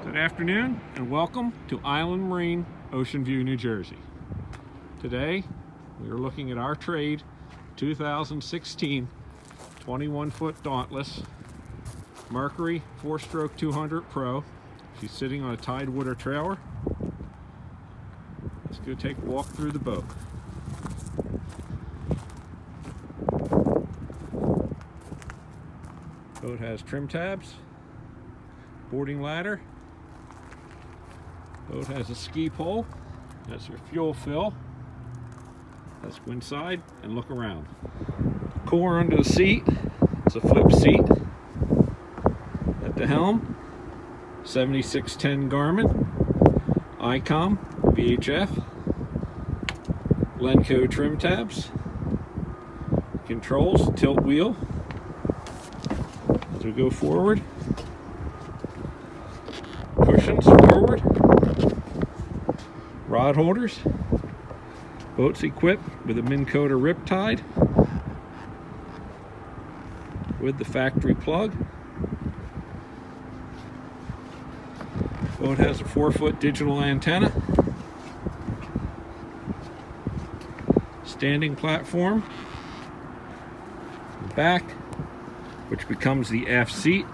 Good afternoon and welcome to Island Marine, Ocean View, New Jersey. Today we are looking at our trade 2016 21-foot Dauntless Mercury 4-stroke 200 Pro. She's sitting on a Tidewater trailer. Let's go take a walk through the boat. Boat has trim tabs, boarding ladder. Boat has a ski pole. That's your fuel fill. Let's go inside and look around. Cooler under the seat. It's a flip seat. At the helm, 7610 Garmin, ICOM, VHF, Lenco trim tabs, controls, tilt wheel. As we go forward, cushions forward, rod holders. Boat's equipped with a Minn Kota Riptide with the factory plug. Boat has a 4-foot digital antenna, standing platform, back, which becomes the aft seat.